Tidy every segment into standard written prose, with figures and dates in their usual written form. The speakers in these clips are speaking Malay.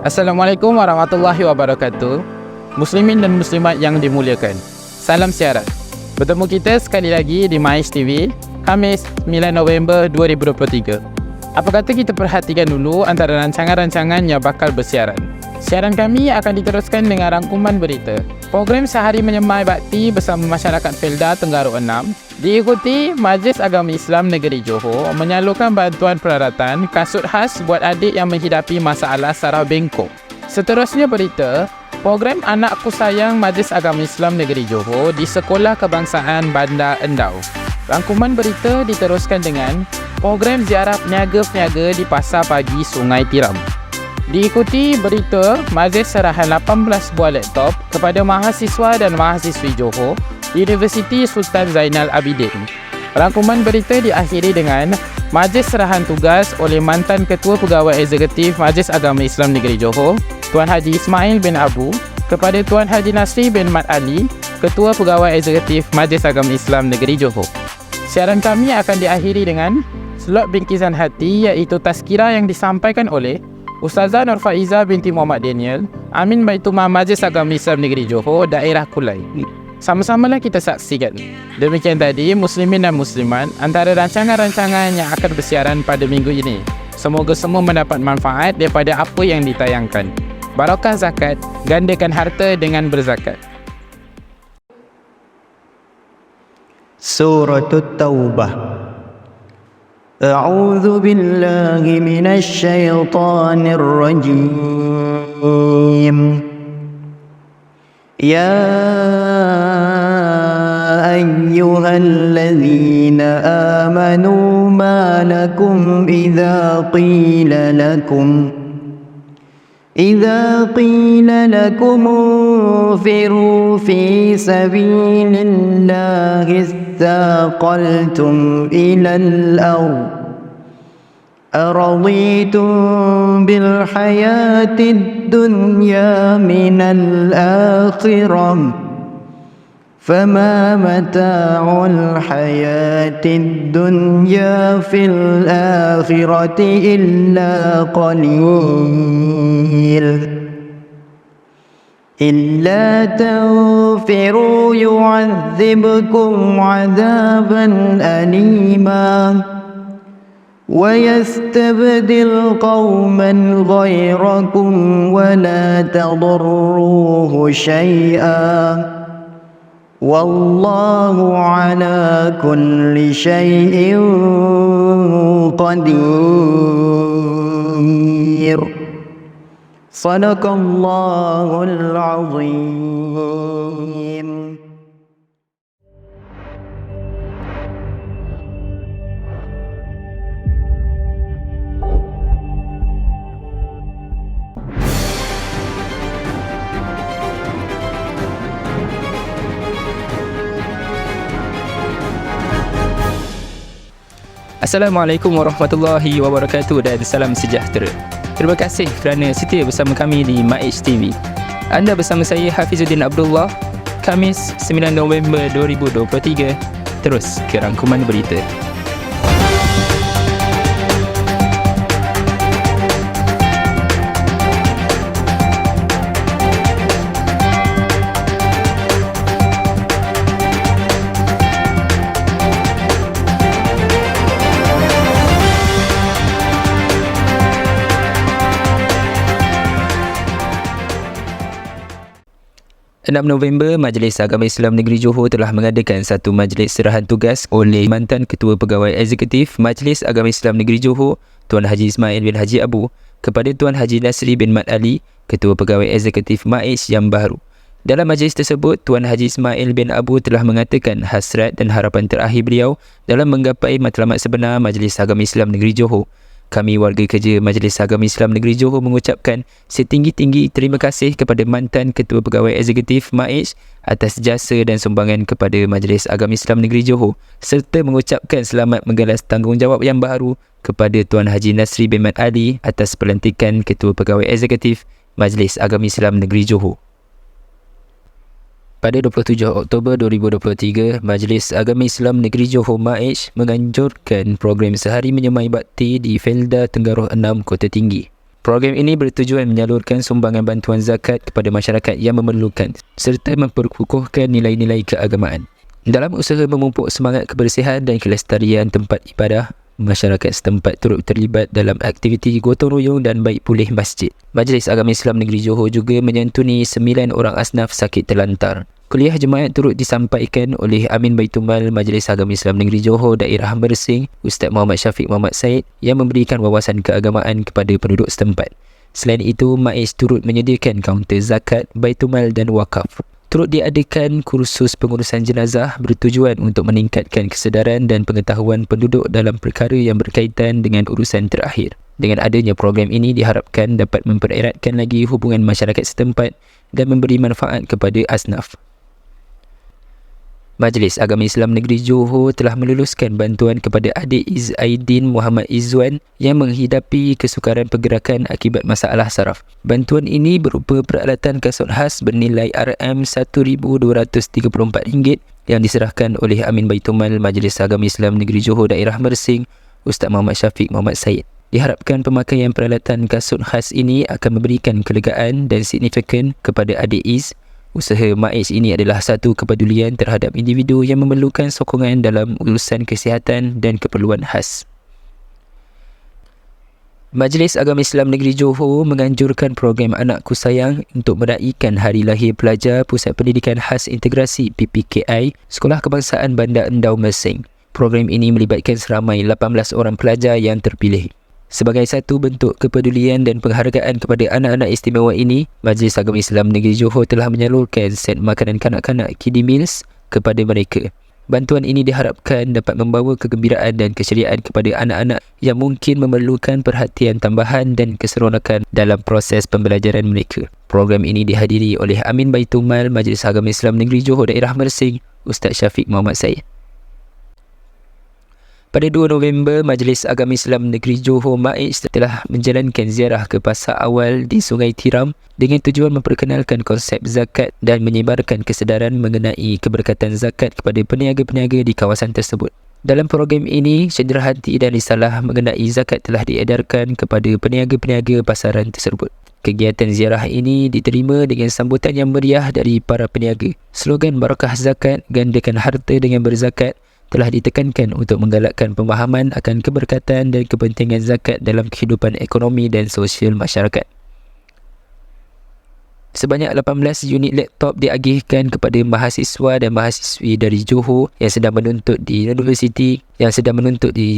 Assalamualaikum warahmatullahi wabarakatuh. Muslimin dan muslimat yang dimuliakan, salam siaran. Bertemu kita sekali lagi di MAIS TV, Khamis 9 November 2023. Apa kata kita perhatikan dulu antara rancangan-rancangan yang bakal bersiaran. Siaran kami akan diteruskan dengan rangkuman berita. Program Sehari Menyemai Bakti bersama masyarakat Felda Tenggara 6 diikuti Majlis Agama Islam Negeri Johor menyalurkan bantuan peralatan kasut khas buat adik yang menghidapi masalah saraf bengkok. Seterusnya berita, program Anakku Sayang Majlis Agama Islam Negeri Johor di Sekolah Kebangsaan Bandar Endau. Rangkuman berita diteruskan dengan program ziarah peniaga-peniaga di Pasar Pagi Sungai Tiram. Diikuti berita majlis serahan 18 buah laptop kepada mahasiswa dan mahasiswi Johor Universiti Sultan Zainal Abidin. Rangkuman berita diakhiri dengan majlis serahan tugas oleh mantan Ketua Pegawai Eksekutif Majlis Agama Islam Negeri Johor, Tuan Haji Ismail bin Abu, kepada Tuan Haji Nasri bin Mat Ali, Ketua Pegawai Eksekutif Majlis Agama Islam Negeri Johor. Siaran kami akan diakhiri dengan slot bingkisan hati iaitu tazkirah yang disampaikan oleh Ustazah Nur Faiza binti Muhammad Daniel, Amin Baitumah Majlis Agama Islam Negeri Johor, Daerah Kulai. Sama-samalah kita saksikan. Demikian tadi Muslimin dan Muslimat antara rancangan-rancangan yang akan bersiaran pada minggu ini. Semoga semua mendapat manfaat daripada apa yang ditayangkan. Barakah zakat, gandakan harta dengan berzakat. Surah At-Taubah. أعوذ بالله من الشيطان الرجيم يا أيها الذين آمنوا ما لكم إذا قيل لكم انفروا في سبيل الله اثاقلتم إلى الأرض أرضيتم بالحياة الدنيا من الآخرة فما متاع الحياة الدنيا في الآخرة إلا قليل إلا تنفروا يعذبكم عذابا أليما ويستبدل قوما غيركم ولا تضروه شيئا والله على كل شيء قدير صدق الله العظيم. Assalamualaikum warahmatullahi wabarakatuh dan salam sejahtera. Terima kasih kerana setia bersama kami di MAIS TV. Anda bersama saya Hafizuddin Abdullah, Khamis 9 November 2023. Terus ke rangkuman berita. November, Majlis Agama Islam Negeri Johor telah mengadakan satu majlis serahan tugas oleh mantan Ketua Pegawai Eksekutif Majlis Agama Islam Negeri Johor, Tuan Haji Ismail bin Haji Abu, kepada Tuan Haji Nasri bin Mat Ali, Ketua Pegawai Eksekutif MAIS yang baru. Dalam majlis tersebut, Tuan Haji Ismail bin Abu telah mengatakan hasrat dan harapan terakhir beliau dalam menggapai matlamat sebenar Majlis Agama Islam Negeri Johor. Kami warga kerja Majlis Agama Islam Negeri Johor mengucapkan setinggi-tinggi terima kasih kepada mantan Ketua Pegawai Eksekutif MAIS atas jasa dan sumbangan kepada Majlis Agama Islam Negeri Johor serta mengucapkan selamat menggalas tanggungjawab yang baru kepada Tuan Haji Nasri bin Mat Ali atas pelantikan Ketua Pegawai Eksekutif Majlis Agama Islam Negeri Johor. Pada 27 Oktober 2023, Majlis Agama Islam Negeri Johor MAIS menganjurkan program Sehari Menyemai Bakti di Felda Tenggara 6 Kota Tinggi. Program ini bertujuan menyalurkan sumbangan bantuan zakat kepada masyarakat yang memerlukan serta memperkukuhkan nilai-nilai keagamaan. Dalam usaha memupuk semangat kebersihan dan kelestarian tempat ibadah, masyarakat setempat turut terlibat dalam aktiviti gotong royong dan baik pulih masjid. Majlis Agama Islam Negeri Johor juga menyantuni 9 orang asnaf sakit terlantar. Kuliah Jemaat turut disampaikan oleh Amin Baitumal Majlis Agama Islam Negeri Johor Daerah Mersing, Ustaz Muhammad Syafiq Muhammad Said, yang memberikan wawasan keagamaan kepada penduduk setempat. Selain itu, MAIS turut menyediakan kaunter zakat, Baitumal dan wakaf. Turut diadakan kursus pengurusan jenazah bertujuan untuk meningkatkan kesedaran dan pengetahuan penduduk dalam perkara yang berkaitan dengan urusan terakhir. Dengan adanya program ini diharapkan dapat mempereratkan lagi hubungan masyarakat setempat dan memberi manfaat kepada asnaf. Majlis Agama Islam Negeri Johor telah meluluskan bantuan kepada adik Aidin Muhammad Izzuan yang menghidapi kesukaran pergerakan akibat masalah saraf. Bantuan ini berupa peralatan kasut khas bernilai RM1,234 yang diserahkan oleh Amin Baitumal Majlis Agama Islam Negeri Johor Daerah Mersing, Ustaz Muhammad Syafiq Muhammad Said. Diharapkan pemakaian peralatan kasut khas ini akan memberikan kelegaan dan signifikan kepada adik Iz. Usaha MAIS ini adalah satu kepedulian terhadap individu yang memerlukan sokongan dalam urusan kesihatan dan keperluan khas. Majlis Agama Islam Negeri Johor menganjurkan program Anakku Sayang untuk meraihkan Hari Lahir Pelajar Pusat Pendidikan Khas Integrasi PPKI Sekolah Kebangsaan Bandar Endau Mersing. Program ini melibatkan seramai 18 orang pelajar yang terpilih. Sebagai satu bentuk kepedulian dan penghargaan kepada anak-anak istimewa ini, Majlis Agama Islam Negeri Johor telah menyalurkan set makanan kanak-kanak Kiddie Meals kepada mereka. Bantuan ini diharapkan dapat membawa kegembiraan dan keceriaan kepada anak-anak yang mungkin memerlukan perhatian tambahan dan keseronokan dalam proses pembelajaran mereka. Program ini dihadiri oleh Amin Baitumal Majlis Agama Islam Negeri Johor Daerah Mersing, Ustaz Syafiq Muhammad Said. Pada 2 November, Majlis Agama Islam Negeri Johor MAIS telah menjalankan ziarah ke pasar awal di Sungai Tiram dengan tujuan memperkenalkan konsep zakat dan menyebarkan kesedaran mengenai keberkatan zakat kepada peniaga-peniaga di kawasan tersebut. Dalam program ini, cenderahati dan risalah mengenai zakat telah diedarkan kepada peniaga-peniaga pasaran tersebut. Kegiatan ziarah ini diterima dengan sambutan yang meriah dari para peniaga. Slogan Barakah Zakat, gandakan harta dengan berzakat telah ditekankan untuk menggalakkan pemahaman akan keberkatan dan kepentingan zakat dalam kehidupan ekonomi dan sosial masyarakat. Sebanyak 18 unit laptop diagihkan kepada mahasiswa dan mahasiswi dari Johor yang sedang menuntut di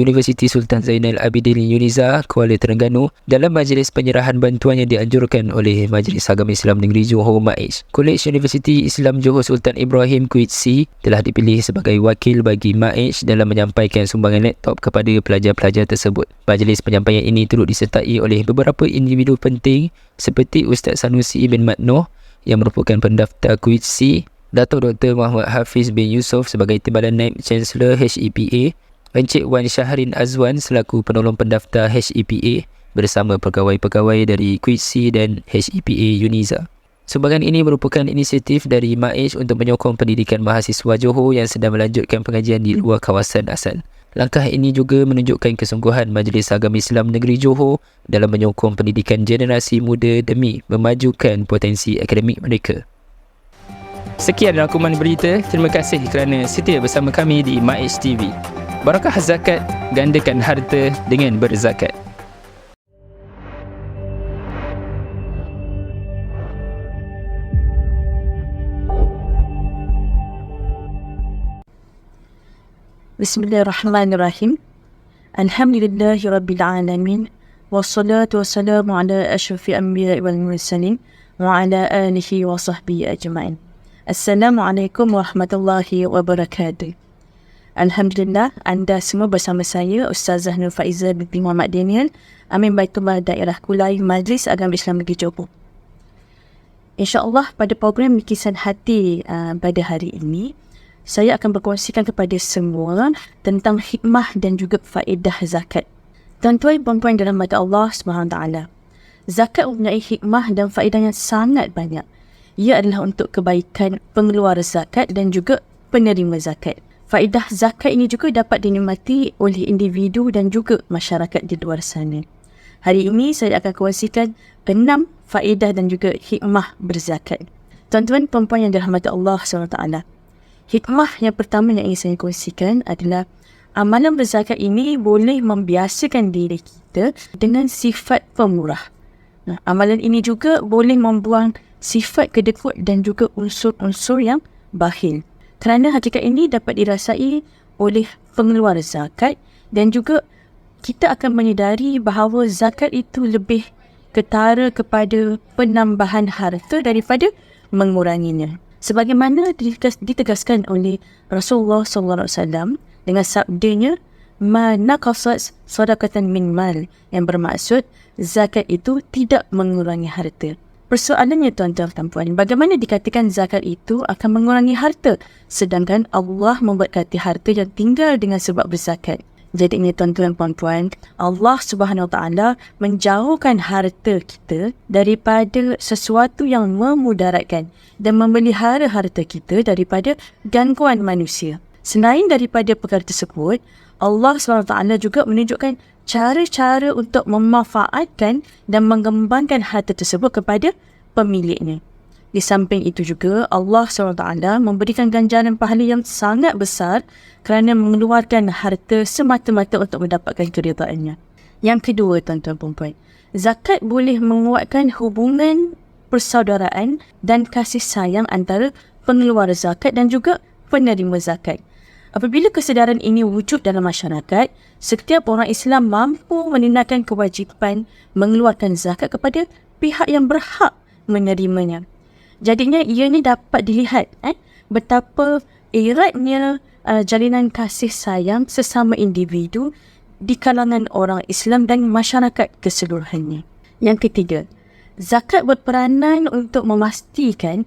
Universiti Sultan Zainal Abidin Yuniza, Kuala Terengganu dalam majlis penyerahan bantuan yang dianjurkan oleh Majlis Agama Islam Negeri Johor MAIS. Kolej Universiti Islam Johor Sultan Ibrahim Kuit C telah dipilih sebagai wakil bagi MAIS dalam menyampaikan sumbangan laptop kepada pelajar-pelajar tersebut. Majlis penyampaian ini turut disertai oleh beberapa individu penting seperti Ustaz Sanusi bin Matnoh yang merupakan pendaftar Kuit C, Datuk Dr. Muhammad Hafiz bin Yusof sebagai Timbalan Naib Chancellor HEPA, Encik Wan Syahrin Azwan selaku penolong pendaftar HEPA bersama pegawai-pegawai dari Kuit C dan HEPA Yuniza. Sumbangan ini merupakan inisiatif dari MAIS untuk menyokong pendidikan mahasiswa Johor yang sedang melanjutkan pengajian di luar kawasan asal. Langkah ini juga menunjukkan kesungguhan Majlis Agama Islam Negeri Johor dalam menyokong pendidikan generasi muda demi memajukan potensi akademik mereka. Sekian rangkuman berita. Terima kasih kerana setia bersama kami di MAIS TV. Barakah zakat, gandakan harta dengan berzakat. Bismillahirrahmanirrahim. Alhamdulillahi Rabbil Alamin. Wassalatu wassalamu ala ashrafi anbiya wal mursalin wa ala alihi wa sahbihi ajma'in. Assalamualaikum warahmatullahi wabarakatuh. Alhamdulillah, anda semua bersama saya Ustazah Nur Faizah binti Muhammad Daniel, Amin Baitullah Daerah Kulai Majlis Agama Islam Negeri Johor. InsyaAllah pada program Lukisan Hati pada hari ini, saya akan berkongsikan kepada semua tentang hikmah dan juga faedah zakat. Tuan-tuan dan puan-puan dalam mata Allah SWT, zakat mempunyai hikmah dan faedah yang sangat banyak. Ia adalah untuk kebaikan pengeluar zakat dan juga penerima zakat. Faedah zakat ini juga dapat dinikmati oleh individu dan juga masyarakat di luar sana. Hari ini saya akan kongsikan 6 faedah dan juga hikmah berzakat. Tuan-tuan perempuan yang dirahmati Allah SWT, hikmah yang pertama yang ingin saya kongsikan adalah amalan berzakat ini boleh membiasakan diri kita dengan sifat pemurah. Amalan ini juga boleh membuang sifat kedekut dan juga unsur-unsur yang bakhil. Kerana hakikat ini dapat dirasai oleh pengeluar zakat dan juga kita akan menyedari bahawa zakat itu lebih ketara kepada penambahan harta daripada menguranginya. Sebagaimana ditegaskan oleh Rasulullah SAW dengan sabdanya, "Ma naqasat sadaqatan min mal," yang bermaksud zakat itu tidak mengurangi harta. Persoalannya tuan-tuan dan puan, bagaimana dikatakan zakat itu akan mengurangi harta sedangkan Allah memberkati harta yang tinggal dengan sebab berzakat? Jadinya tuan-tuan dan puan, Allah Subhanahu Wa Taala menjauhkan harta kita daripada sesuatu yang memudaratkan dan memelihara harta kita daripada gangguan manusia. Selain daripada perkara tersebut, Allah Subhanahu Wa Taala juga menunjukkan cara-cara untuk memanfaatkan dan mengembangkan harta tersebut kepada pemiliknya. Di samping itu juga, Allah SWT memberikan ganjaran pahala yang sangat besar kerana mengeluarkan harta semata-mata untuk mendapatkan keridhaannya. Yang kedua, tuan-tuan perempuan, zakat boleh menguatkan hubungan persaudaraan dan kasih sayang antara pengeluar zakat dan juga penerima zakat. Apabila kesedaran ini wujud dalam masyarakat, setiap orang Islam mampu menunaikan kewajipan mengeluarkan zakat kepada pihak yang berhak menerimanya. Jadinya ianya dapat dilihat betapa eratnya jalinan kasih sayang sesama individu di kalangan orang Islam dan masyarakat keseluruhannya. Yang ketiga, zakat berperanan untuk memastikan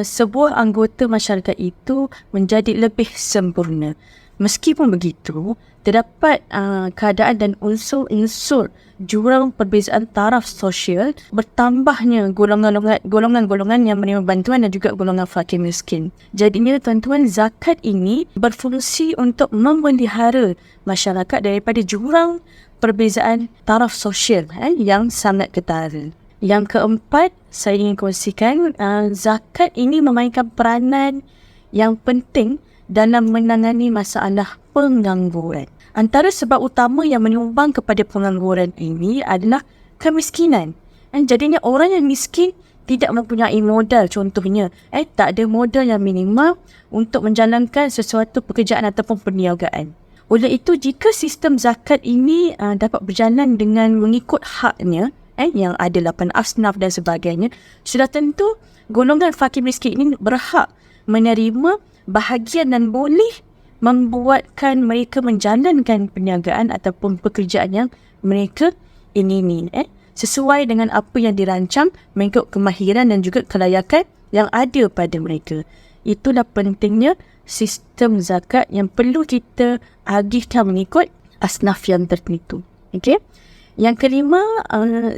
sebuah anggota masyarakat itu menjadi lebih sempurna. Meskipun begitu, terdapat keadaan dan unsur-unsur jurang perbezaan taraf sosial, bertambahnya golongan-golongan yang menerima bantuan dan juga golongan fakir miskin. Jadinya tuan-tuan, zakat ini berfungsi untuk memelihara masyarakat daripada jurang perbezaan taraf sosial yang sangat ketara. Yang keempat, saya ingin kongsikan zakat ini memainkan peranan yang penting dalam menangani masalah pengangguran. Antara sebab utama yang menyumbang kepada pengangguran ini adalah kemiskinan. Jadinya orang yang miskin tidak mempunyai modal, contohnya tak ada modal yang minimal untuk menjalankan sesuatu pekerjaan ataupun perniagaan. Oleh itu, jika sistem zakat ini dapat berjalan dengan mengikut haknya, yang ada 8 asnaf dan sebagainya, sudah tentu golongan fakir miskin ini berhak menerima bahagian dan boleh membuatkan mereka menjalankan perniagaan ataupun pekerjaan yang mereka ingini sesuai dengan apa yang dirancang mengikut kemahiran dan juga kelayakan yang ada pada mereka. Itulah pentingnya sistem zakat yang perlu kita agihkan mengikut asnaf yang tertentu. Okey. Yang kelima,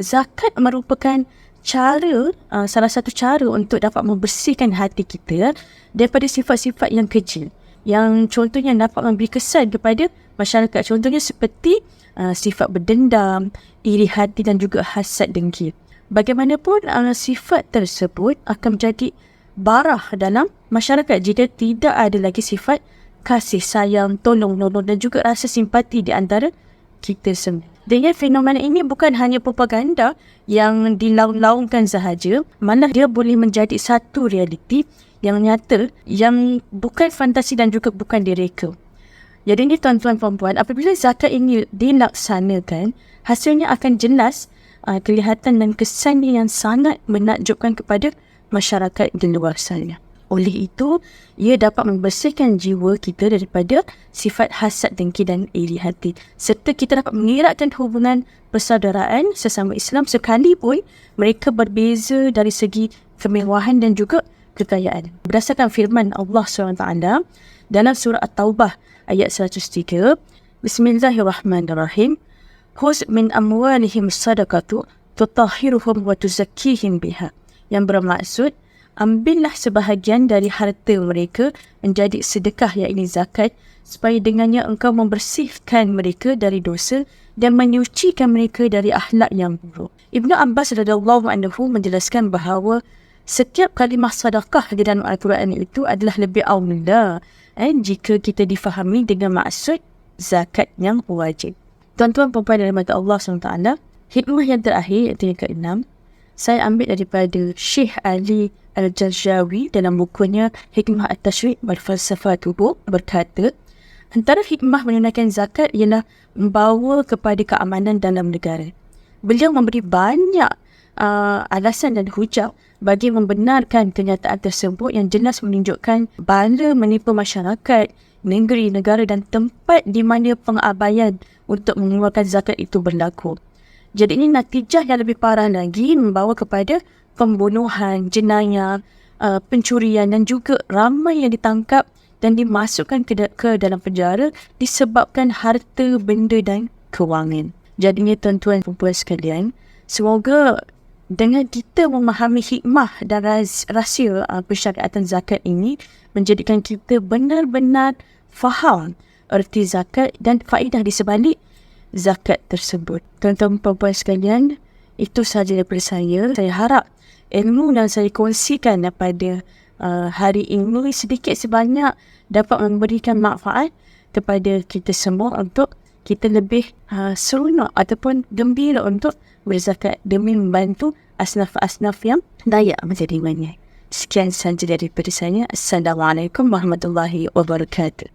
zakat merupakan salah satu cara untuk dapat membersihkan hati kita daripada sifat-sifat yang kecil, yang contohnya dapat memberi kesan kepada masyarakat. Contohnya seperti sifat berdendam, iri hati dan juga hasad dengki. Bagaimanapun sifat tersebut akan menjadi barah dalam masyarakat jika tidak ada lagi sifat kasih sayang, tolong-menolong dan juga rasa simpati di antara kita semua. Dengan fenomena ini bukan hanya propaganda yang dilaung-laungkan sahaja, malah dia boleh menjadi satu realiti yang nyata, yang bukan fantasi dan juga bukan direka. Jadi ini tuan-tuan perempuan, apabila zakat ini dilaksanakan, hasilnya akan jelas kelihatan dan kesannya yang sangat menakjubkan kepada masyarakat di luar sana. Oleh itu, ia dapat membersihkan jiwa kita daripada sifat hasad, dengki dan iri hati. Serta kita dapat mengeratkan hubungan persaudaraan sesama Islam sekalipun mereka berbeza dari segi kemewahan dan juga kekayaan. Berdasarkan firman Allah SWT dalam surah At-Taubah ayat 103, Bismillahirrahmanirrahim. Khuz min amwalihim sadaqatu tutahhiruhum wa tuzakkihim biha. Yang bermaksud, ambillah sebahagian dari harta mereka menjadi sedekah, iaitu zakat, supaya dengannya engkau membersihkan mereka dari dosa dan menyucikan mereka dari akhlak yang buruk. Ibnu Abbas radhiyallahu anhu menjelaskan bahawa setiap kalimah sedekah di dalam Al-Quran itu adalah lebih aula jika kita difahami dengan maksud zakat yang wajib. Tuan-tuan perempuan dalam mata Allah SWT, hikmah yang terakhir iaitu yang ke-6, saya ambil daripada Syekh Ali Al-Jarjawi dalam bukunya Hikmah At-Tashri' wal Falsafatuhu, berkata, antara hikmah menunaikan zakat ialah membawa kepada keamanan dalam negara. Beliau memberi banyak alasan dan hujah bagi membenarkan kenyataan tersebut yang jelas menunjukkan bala menimpa masyarakat, negeri, negara dan tempat di mana pengabaian untuk mengeluarkan zakat itu berlaku. Jadi ini natijah yang lebih parah lagi, membawa kepada pembunuhan, jenayah, pencurian dan juga ramai yang ditangkap dan dimasukkan ke dalam penjara disebabkan harta, benda dan kewangan. Jadinya tuan-tuan dan puan sekalian, semoga dengan kita memahami hikmah dan rahsia pensyariatan zakat ini menjadikan kita benar-benar faham erti zakat dan faedah di sebalik zakat tersebut. Tuan-tuan dan puan sekalian, itu sahaja daripada saya. Saya harap ilmu yang saya kongsikan daripada hari ini sedikit sebanyak dapat memberikan manfaat kepada kita semua untuk kita lebih seronok ataupun gembira untuk berzakat demi membantu asnaf-asnaf yang layak menjadi banyak. Sekian sahaja daripada saya. Assalamualaikum warahmatullahi wabarakatuh.